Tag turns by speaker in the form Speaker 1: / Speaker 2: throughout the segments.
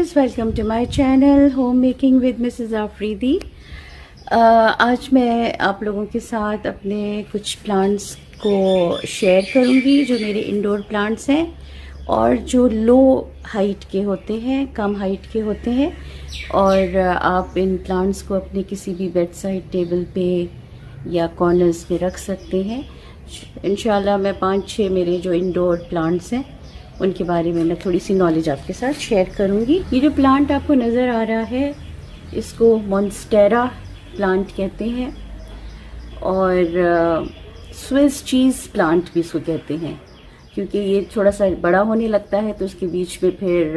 Speaker 1: Viewers, welcome to my channel home making with Mrs Afridi. आज मैं आप लोगों के साथ अपने कुछ प्लांट्स को शेयर करूंगी जो मेरे इंडोर प्लांट्स हैं और जो लो हाइट के होते हैं, कम हाइट के होते हैं। और आप इन प्लांट्स को अपने किसी भी बेड साइड टेबल पे या कॉर्नर्स में रख सकते हैं। इंशाल्लाह मैं 5-6 मेरे जो इंडोर प्लांट्स हैं उनके बारे में मैं थोड़ी सी नॉलेज आपके साथ शेयर करूंगी। ये जो प्लांट आपको नज़र आ रहा है इसको मॉन्स्टेरा प्लांट कहते हैं और स्विस चीज़ प्लांट भी इसको कहते हैं, क्योंकि ये थोड़ा सा बड़ा होने लगता है तो उसके बीच में फिर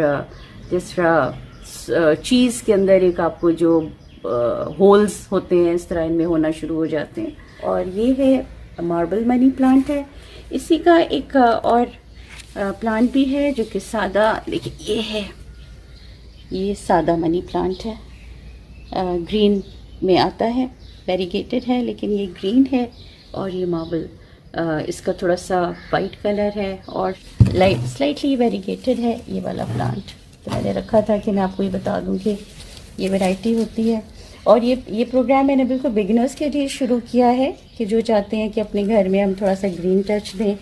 Speaker 1: जिस तरह चीज़ के अंदर एक आपको जो होल्स होते हैं इस तरह इनमें होना शुरू हो जाते हैं। और ये है मार्बल मनी प्लांट है। इसी का एक और प्लांट भी है जो कि सादा, देखिए ये है, ये सादा मनी प्लांट है, ग्रीन में आता है, वेरीगेटेड है लेकिन ये ग्रीन है। और ये मार्बल इसका थोड़ा सा वाइट कलर है और लाइट स्लाइटली वेरीगेटेड है ये वाला प्लांट। तो मैंने रखा था कि मैं आपको ये बता दूं कि ये वैरायटी होती है। और ये प्रोग्राम मैंने बिल्कुल बिगिनर्स के लिए शुरू किया है कि जो चाहते हैं कि अपने घर में हम थोड़ा सा ग्रीन टच दें।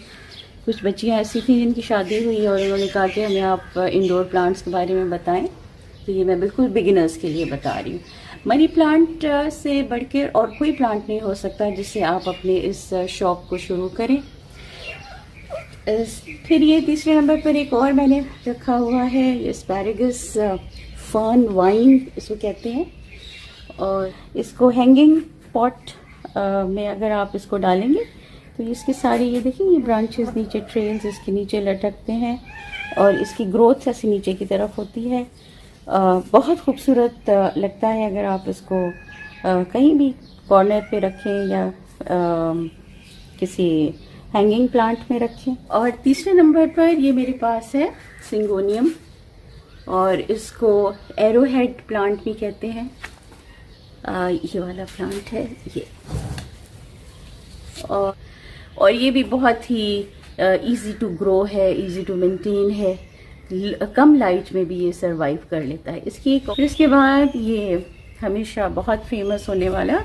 Speaker 1: कुछ बच्चियाँ ऐसी थी जिनकी शादी हुई और उन्होंने कहा कि हमें आप इंडोर प्लांट्स के बारे में बताएं, तो ये मैं बिल्कुल बिगिनर्स के लिए बता रही हूँ। मनी प्लांट से बढ़कर और कोई प्लांट नहीं हो सकता जिससे आप अपने इस शौक को शुरू करें। फिर ये तीसरे नंबर पर एक और मैंने रखा हुआ है, एस्पैरागस फर्न वाइन इसको कहते हैं। और इसको हैंगिंग पॉट में अगर आप इसको डालेंगे तो इसकी सारी, ये देखिए ये ब्रांचेस नीचे, ट्रेल्स इसके नीचे लटकते हैं और इसकी ग्रोथ ऐसी नीचे की तरफ होती है। बहुत खूबसूरत लगता है अगर आप इसको कहीं भी कॉर्नर पे रखें या किसी हैंगिंग प्लांट में रखें। और तीसरे नंबर पर ये मेरे पास है सिंगोनियम और इसको एरोहेड प्लांट भी कहते हैं। ये वाला प्लांट है ये, और ये भी बहुत ही इजी टू ग्रो है, इजी टू मेंटेन है, कम लाइट में भी ये सरवाइव कर लेता है। इसके बाद ये हमेशा बहुत फेमस होने वाला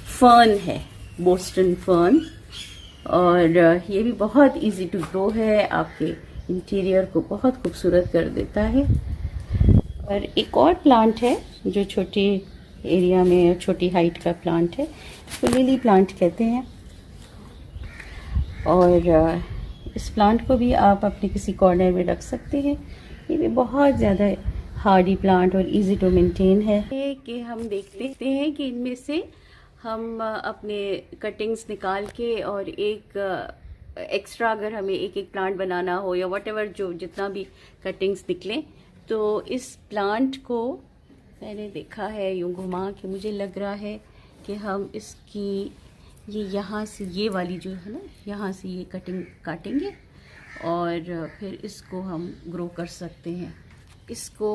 Speaker 1: फर्न है, बोस्टन फर्न। और ये भी बहुत इजी टू ग्रो है, आपके इंटीरियर को बहुत खूबसूरत कर देता है। और एक और प्लांट है जो छोटी एरिया में, छोटी हाइट का प्लांट है, इसको लिली प्लांट कहते हैं। और इस प्लांट को भी आप अपने किसी कॉर्नर में रख सकते हैं। ये भी बहुत ज़्यादा हार्डी प्लांट और इजी टू मेंटेन है कि हम देखते हैं कि इनमें से हम अपने कटिंग्स निकाल के और एक एक्स्ट्रा अगर हमें एक प्लांट बनाना हो या व्हाटएवर जो जितना भी कटिंग्स निकले, तो इस प्लांट को मैंने देखा है यूँ घुमा के, मुझे लग रहा है कि हम इसकी ये यहाँ से, ये वाली जो है ना, यहाँ से ये कटिंग काटेंगे और फिर इसको हम ग्रो कर सकते हैं। इसको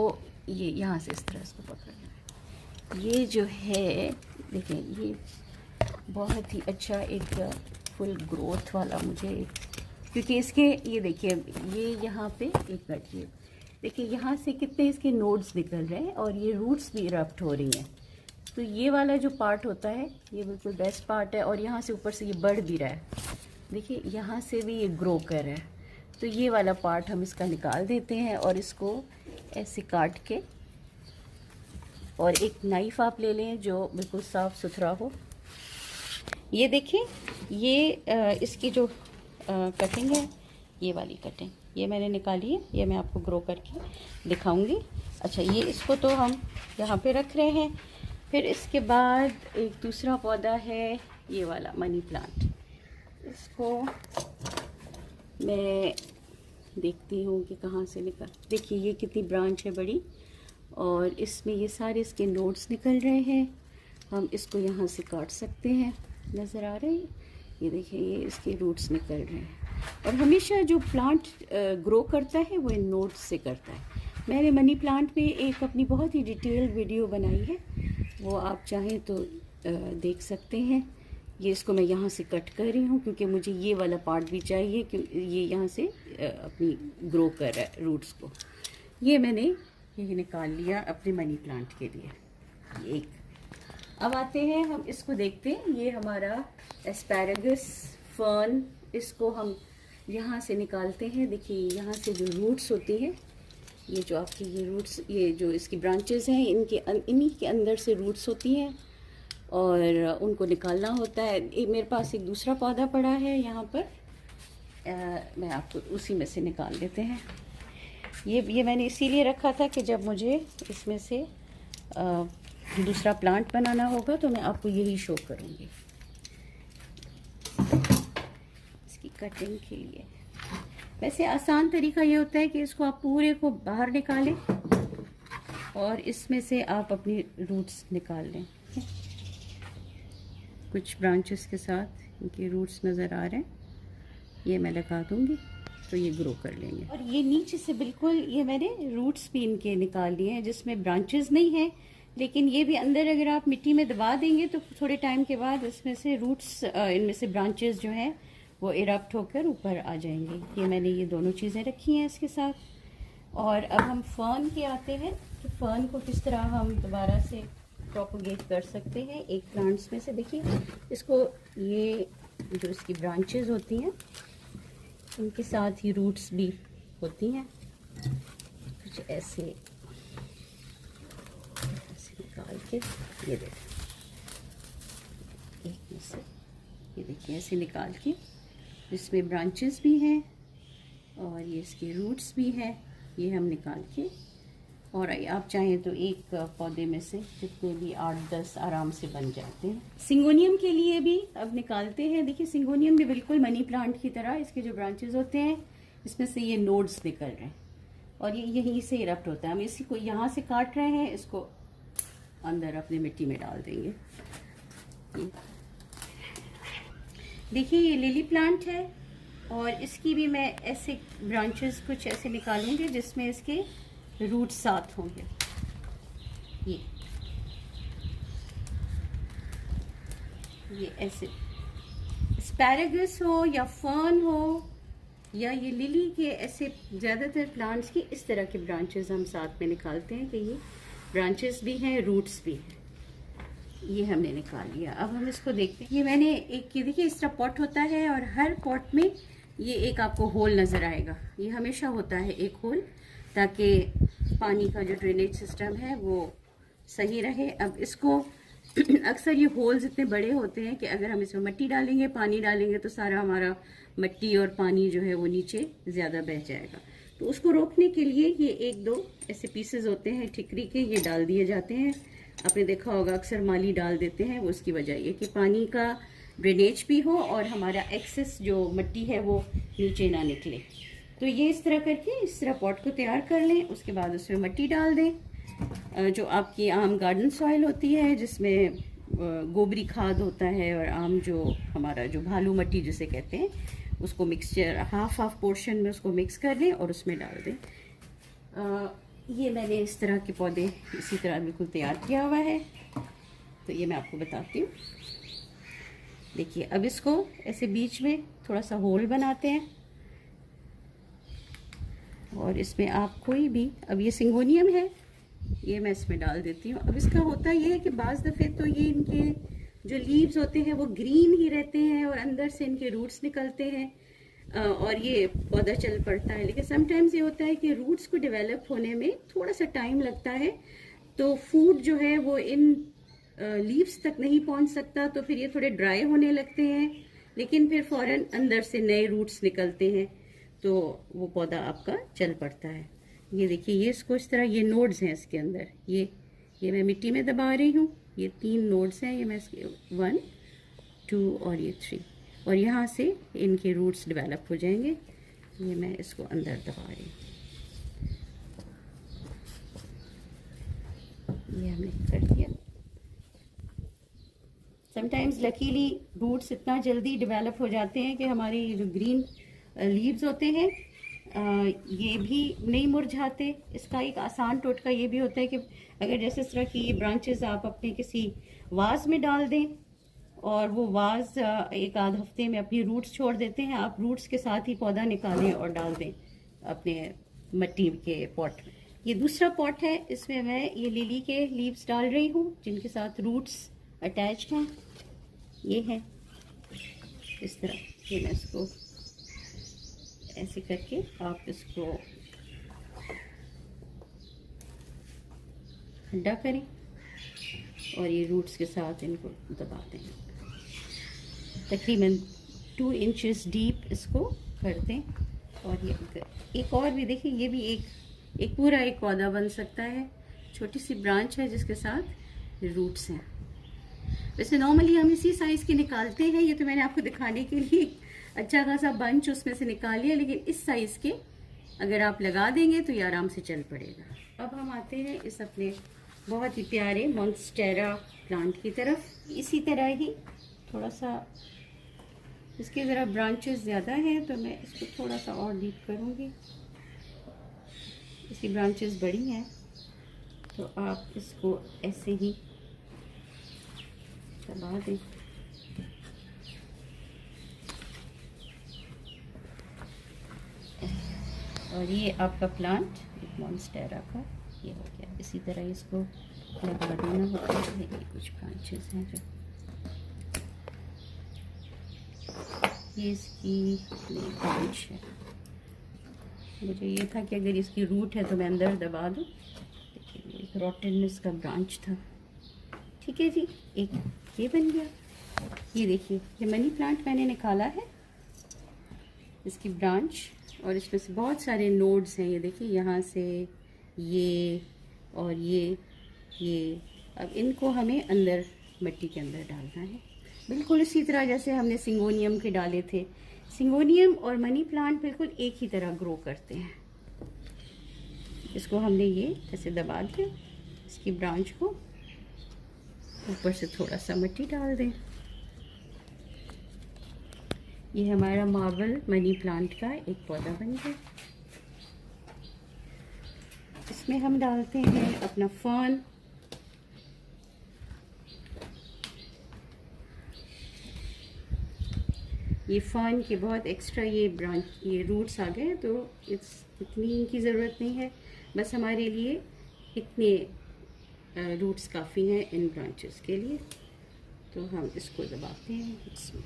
Speaker 1: ये यहाँ से इस तरह इसको पकड़ना है। ये जो है देखें, ये बहुत ही अच्छा एक फुल ग्रोथ वाला मुझे, क्योंकि इसके ये देखिए, ये यहाँ पे एक मिनट, देखिए यहाँ से कितने इसके नोड्स निकल रहे हैं और ये रूट्स भी इरप्ट हो रही हैं। तो ये वाला जो पार्ट होता है ये बिल्कुल बेस्ट पार्ट है और यहाँ से ऊपर से ये बढ़ भी रहा है, देखिए यहाँ से भी ये ग्रो कर रहा है। तो ये वाला पार्ट हम इसका निकाल देते हैं और इसको ऐसे काट के, और एक नाइफ आप ले लें जो बिल्कुल साफ़ सुथरा हो। ये देखिए, ये इसकी जो कटिंग है, ये वाली कटिंग ये मैंने निकाली है, ये मैं आपको ग्रो करके दिखाऊंगी। अच्छा, ये इसको तो हम यहाँ पे रख रहे हैं। फिर इसके बाद एक दूसरा पौधा है ये वाला मनी प्लांट। इसको मैं देखती हूँ कि कहाँ से निकल, देखिए ये कितनी ब्रांच है बड़ी और इसमें ये सारे इसके नोड्स निकल रहे हैं। हम इसको यहाँ से काट सकते हैं, नज़र आ रहे हैं, ये देखिए ये इसके रूट्स निकल रहे हैं। और हमेशा जो प्लांट ग्रो करता है वो इन नोड्स से करता है। मैंने मनी प्लांट में एक अपनी बहुत ही डिटेल्ड वीडियो बनाई है, वो आप चाहें तो देख सकते हैं। ये इसको मैं यहाँ से कट कर रही हूँ क्योंकि मुझे ये वाला पार्ट भी चाहिए, क्योंकि ये यहाँ से अपनी ग्रो कर रहा है रूट्स को। ये मैंने ये निकाल लिया अपने मनी प्लांट के लिए, ये एक। अब आते हैं हम इसको देखते हैं, ये हमारा एस्पैरागस फर्न, इसको हम यहाँ से निकालते हैं। देखिए यहाँ से जो रूट्स होती हैं, ये जो आपकी ये रूट्स, ये जो इसकी ब्रांचेस हैं, इन्हीं के अंदर से रूट्स होती हैं और उनको निकालना होता है। मेरे पास एक दूसरा पौधा पड़ा है यहाँ पर, मैं आपको उसी में से निकाल लेते हैं। ये मैंने इसीलिए रखा था कि जब मुझे इसमें से दूसरा प्लांट बनाना होगा तो मैं आपको यही शो करूँगी इसकी कटिंग के लिए। वैसे आसान तरीका ये होता है कि इसको आप पूरे को बाहर निकालें और इसमें से आप अपनी रूट्स निकाल लें। कुछ ब्रांचेस के साथ इनके रूट्स नज़र आ रहे हैं, ये मैं लगा दूंगी तो ये ग्रो कर लेंगे। और ये नीचे से बिल्कुल ये मैंने रूट्स भी इनके निकाल लिए हैं, जिसमें ब्रांचेस नहीं हैं, लेकिन ये भी अंदर अगर आप मिट्टी में दबा देंगे तो थोड़े टाइम के बाद इसमें से रूट्स, इनमें से ब्रांचेस जो हैं वो इरप्ट होकर ऊपर आ जाएंगे। ये मैंने ये दोनों चीज़ें रखी हैं इसके साथ। और अब हम फर्न के आते हैं कि फर्न को किस तरह हम दोबारा से प्रोपोगेट कर सकते हैं एक प्लांट्स में से। देखिए इसको, ये जो इसकी ब्रांचेस होती हैं उनके साथ ही रूट्स भी होती हैं, कुछ ऐसे निकाल के, ये देखिए एक में से, ये देखिए ऐसे निकाल के, इसमें ब्रांचेस भी हैं और ये इसके रूट्स भी हैं, ये हम निकाल के, और आप चाहें तो एक पौधे में से जितने भी 8-10 आराम से बन जाते हैं। सिंगोनियम के लिए भी अब निकालते हैं। देखिए सिंगोनियम भी बिल्कुल मनी प्लांट की तरह, इसके जो ब्रांचेस होते हैं इसमें से ये नोड्स निकल रहे हैं और ये यहीं से इरप्ट होता है। हम इसी को यहाँ से काट रहे हैं, इसको अंदर अपनी मिट्टी में डाल देंगे। देखिए ये लिली प्लांट है और इसकी भी मैं ऐसे ब्रांचेस कुछ ऐसे निकालूंगी जिसमें इसके रूट साथ होंगे। ये ऐसे एस्पैरागस हो या फर्न हो या ये लिली के ऐसे ज़्यादातर प्लांट्स की इस तरह के ब्रांचेस हम साथ में निकालते हैं कि ये ब्रांचेस भी हैं, रूट्स भी हैं। ये हमने निकाल लिया। अब हम इसको देखते हैं। ये मैंने एक, ये देखिए इस तरह पॉट होता है और हर पॉट में ये एक आपको होल नज़र आएगा। ये हमेशा होता है एक होल, ताकि पानी का जो ड्रेनेज सिस्टम है वो सही रहे। अब इसको अक्सर ये होल्स इतने बड़े होते हैं कि अगर हम इसमें मिट्टी डालेंगे, पानी डालेंगे तो सारा हमारा मिट्टी और पानी जो है वो नीचे ज़्यादा बह जाएगा। तो उसको रोकने के लिए ये 1-2 ऐसे पीसेस होते हैं ठिकरी के, ये डाल दिए जाते हैं। आपने देखा होगा अक्सर माली डाल देते हैं, वो उसकी वजह ये कि पानी का ड्रेनेज भी हो और हमारा एक्सेस जो मिट्टी है वो नीचे ना निकले। तो ये इस तरह करके इस तरह पॉट को तैयार कर लें। उसके बाद उसमें मिट्टी डाल दें, जो आपकी आम गार्डन सॉइल होती है जिसमें गोबरी खाद होता है, और आम जो हमारा जो भालू मिट्टी जिसे कहते हैं उसको मिक्सचर हाफ पोर्शन में उसको मिक्स कर लें और उसमें डाल दें। ये मैंने इस तरह के पौधे इसी तरह बिल्कुल तैयार किया हुआ है, तो ये मैं आपको बताती हूँ। देखिए अब इसको ऐसे बीच में थोड़ा सा होल बनाते हैं और इसमें आप कोई भी, अब ये सिंगोनियम है, ये मैं इसमें डाल देती हूँ। अब इसका होता ये है कि बाज़ दफ़े तो ये इनके जो लीव्स होते हैं वो ग्रीन ही रहते हैं और अंदर से इनके रूट्स निकलते हैं और ये पौधा चल पड़ता है। लेकिन समटाइम्स ये होता है कि रूट्स को डेवलप होने में थोड़ा सा टाइम लगता है, तो फूड जो है वो इन लीव्स तक नहीं पहुंच सकता, तो फिर ये थोड़े ड्राई होने लगते हैं, लेकिन फिर फौरन अंदर से नए रूट्स निकलते हैं तो वो पौधा आपका चल पड़ता है। ये देखिए ये इसको इस तरह, ये नोड्स हैं इसके अंदर, ये मैं मिट्टी में दबा रही हूँ। ये 3 नोड्स हैं, ये मैं इसके 1, 2 और ये 3, और यहाँ से इनके रूट्स डेवलप हो जाएंगे। ये मैं इसको अंदर दबा रही हूँ, ये हमने कर दिया। समटाइम्स लकीली रूट्स इतना जल्दी डेवलप हो जाते हैं कि हमारी जो ग्रीन लीव्स होते हैं ये भी नहीं मुरझाते। इसका एक आसान टोटका ये भी होता है कि अगर जैसे इस तरह की ये ब्रांचेस आप अपने किसी वाज में डाल दें और वो वाज 1-आध हफ्ते में अपनी रूट्स छोड़ देते हैं, आप रूट्स के साथ ही पौधा निकालें और डाल दें अपने मिट्टी के पॉट में। ये दूसरा पॉट है, इसमें मैं ये लिली के लीव्स डाल रही हूँ जिनके साथ रूट्स अटैच्ड हैं। ये है इस तरह। ये मैं इसको ऐसे करके आप इसको खड्डा करें और ये रूट्स के साथ इनको दबा दें। तकरीबन 2 इंचेस डीप इसको कर दें। और ये एक और भी देखिए, ये भी एक पूरा एक पौधा बन सकता है। छोटी सी ब्रांच है जिसके साथ रूट्स हैं। वैसे नॉर्मली हम इसी साइज़ के निकालते हैं। ये तो मैंने आपको दिखाने के लिए अच्छा खासा बंच उसमें से निकाल लिया, लेकिन इस साइज़ के अगर आप लगा देंगे तो ये आराम से चल पड़ेगा। अब हम आते हैं इस अपने बहुत ही प्यारे मॉन्स्टेरा प्लांट की तरफ। इसी तरह ही थोड़ा सा इसके ज़रा ब्रांचेस ज़्यादा हैं तो मैं इसको थोड़ा सा और डीप करूँगी। इसकी ब्रांचेस बड़ी हैं तो आप इसको ऐसे ही दबा दें। और ये आपका प्लांट एक मॉन्स्टेरा का ये हो गया। इसी तरह इसको लगा देना होता है। ये कुछ ब्रांचेस हैं जो ये इसकी ब्रांच है। मुझे ये था कि अगर इसकी रूट है तो मैं अंदर दबा दूँ। देखिए एक रोटननेस का ब्रांच था। ठीक है जी, एक ये बन गया। ये देखिए ये मनी प्लांट मैंने निकाला है, इसकी ब्रांच, और इसमें से बहुत सारे नोड्स हैं। ये देखिए यहाँ से ये और ये अब इनको हमें अंदर मिट्टी के अंदर डालना है, बिल्कुल इसी तरह जैसे हमने सिंगोनियम के डाले थे। सिंगोनियम और मनी प्लांट बिल्कुल एक ही तरह ग्रो करते हैं। इसको हमने ये ऐसे दबा दिया, इसकी ब्रांच को ऊपर से थोड़ा सा मिट्टी डाल दें। ये हमारा मार्बल मनी प्लांट का एक पौधा बन गया। इसमें हम डालते हैं अपना फर्न। ये फर्न के बहुत एक्स्ट्रा ये रूट्स आ गए तो इतनी की ज़रूरत नहीं है, बस हमारे लिए इतने रूट्स काफ़ी हैं इन ब्रांचेस के लिए। तो हम इसको दबाते हैं। इसमें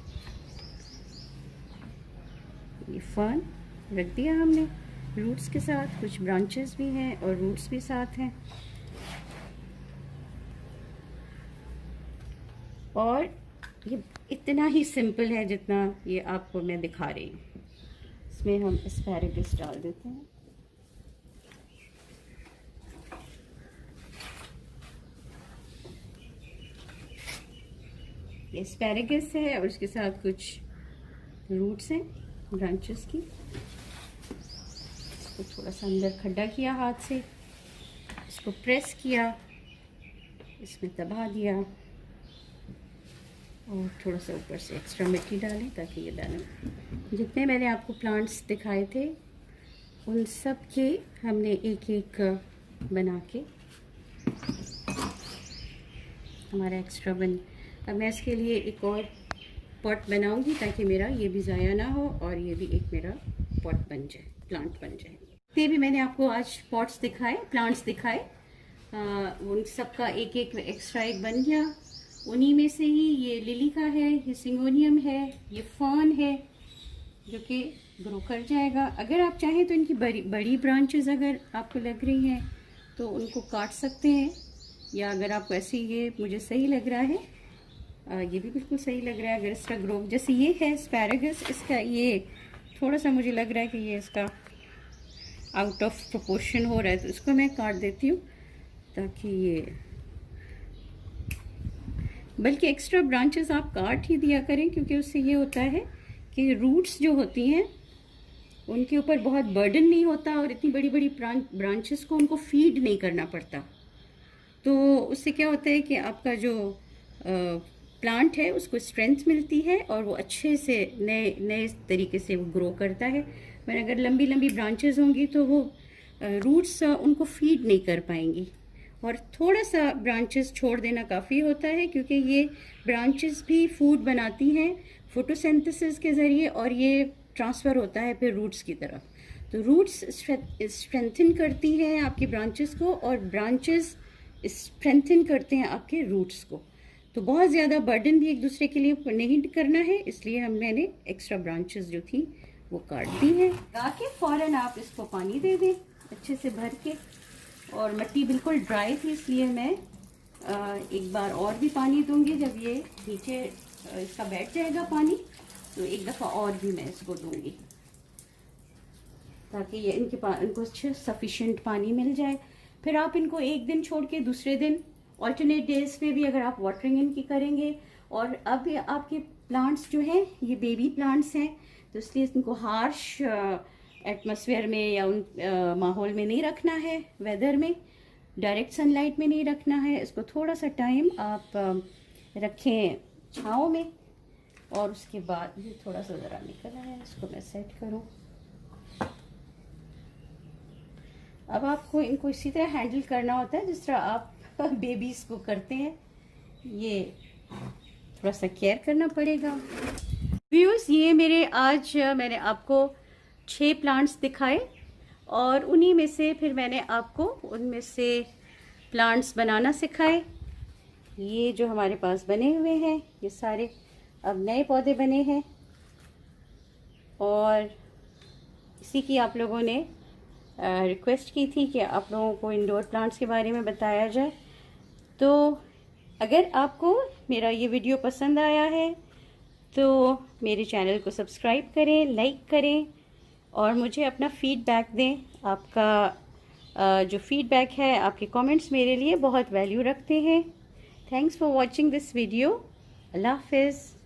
Speaker 1: ये फर्न रख दिया हमने रूट्स के साथ, कुछ ब्रांचेस भी हैं और रूट्स भी साथ हैं। और ये इतना ही सिंपल है जितना ये आपको मैं दिखा रही हूँ। इसमें हम एस्पैरेगस डाल देते हैं। ये एस्पैरेगस है और उसके साथ कुछ रूट्स हैं ब्रांचेस की। इसको थोड़ा सा अंदर खड्डा किया हाथ से, इसको प्रेस किया, इसमें दबा दिया और थोड़ा सा ऊपर से एक्स्ट्रा मिट्टी डालें ताकि ये दाना। जितने मैंने आपको प्लांट्स दिखाए थे उन सब के हमने एक एक बना के हमारा एक्स्ट्रा बन। अब मैं इसके लिए एक और पॉट बनाऊंगी ताकि मेरा ये भी ज़ाया ना हो और ये भी एक मेरा पॉट बन जाए, प्लांट बन जाए। ये भी मैंने आपको आज पॉट्स दिखाए, प्लांट्स दिखाए, उन सब का एक एक एक्स्ट्रा एक बन गया। उन्हीं में से ही ये लिली का है, ये सिंगोनियम है, ये फर्न है जो कि ग्रो कर जाएगा। अगर आप चाहें तो इनकी बड़ी ब्रांचेस अगर आपको लग रही हैं तो उनको काट सकते हैं, या अगर आपको ऐसे ये मुझे सही लग रहा है, ये भी बिल्कुल सही लग रहा है। अगर इसका ग्रो जैसे ये है एस्पैरेगस, इसका ये थोड़ा सा मुझे लग रहा है कि ये इसका आउट ऑफ प्रोपोर्शन हो रहा है तो इसको मैं काट देती हूँ ताकि ये, बल्कि एक्स्ट्रा ब्रांचेस आप काट ही दिया करें क्योंकि उससे ये होता है कि रूट्स जो होती हैं उनके ऊपर बहुत बर्डन नहीं होता और इतनी बड़ी बड़ी ब्रांचेस को उनको फीड नहीं करना पड़ता। तो उससे क्या होता है कि आपका जो प्लांट है उसको स्ट्रेंथ मिलती है और वो अच्छे से नए तरीके से वो ग्रो करता है। पर अगर लंबी लंबी ब्रांचेस होंगी तो वो रूट्स उनको फीड नहीं कर पाएंगी। और थोड़ा सा ब्रांचेस छोड़ देना काफ़ी होता है क्योंकि ये ब्रांचेस भी फूड बनाती हैं फोटोसिंथेसिस के ज़रिए और ये ट्रांसफ़र होता है फिर रूट्स की तरफ। तो रूट्स स्ट्रेंथन करती हैं आपकी ब्रांचेस को और ब्रांचेस स्ट्रेंथन करते हैं आपके रूट्स को। तो बहुत ज़्यादा बर्डन भी एक दूसरे के लिए नहीं करना है, इसलिए मैंने एक्स्ट्रा ब्रांचेस जो थी वो काट दी हैं। ताकि फ़ौरन आप इसको पानी दे दें अच्छे से भर के, और मिट्टी बिल्कुल ड्राई थी इसलिए मैं एक बार और भी पानी दूंगी। जब ये नीचे इसका बैठ जाएगा पानी तो एक दफ़ा और भी मैं इसको दूंगी ताकि ये इनको सफिशिएंट पानी मिल जाए। फिर आप इनको एक दिन छोड़ के दूसरे दिन ऑल्टरनेट डेज पे भी अगर आप वाटरिंग इनकी करेंगे। और अब आपके प्लांट्स जो हैं ये बेबी प्लांट्स हैं, तो इसलिए इनको हार्श एटमॉस्फेयर में या उन माहौल में नहीं रखना है, वेदर में डायरेक्ट सनलाइट में नहीं रखना है। इसको थोड़ा सा टाइम आप रखें छाँव में, और उसके बाद ये थोड़ा सा ज़रा निकला है, इसको मैं सेट करूँ। अब आपको इनको इसी तरह हैंडल करना होता है जिस तरह आप बेबीज़ को करते हैं, ये थोड़ा सा केयर करना पड़ेगा। व्यूअर्स, ये मेरे आज मैंने आपको 6 प्लांट्स दिखाए और उन्हीं में से फिर मैंने आपको उनमें से प्लांट्स बनाना सिखाए। ये जो हमारे पास बने हुए हैं ये सारे अब नए पौधे बने हैं, और इसी की आप लोगों ने रिक्वेस्ट की थी कि आप लोगों को इंडोर प्लांट्स के बारे में बताया जाए। तो अगर आपको मेरा ये वीडियो पसंद आया है तो मेरे चैनल को सब्सक्राइब करें, लाइक करें और मुझे अपना फीडबैक दें। आपका जो फीडबैक है, आपके कमेंट्स मेरे लिए बहुत वैल्यू रखते हैं। Thanks for watching this video. अल्लाह हाफ़िज़।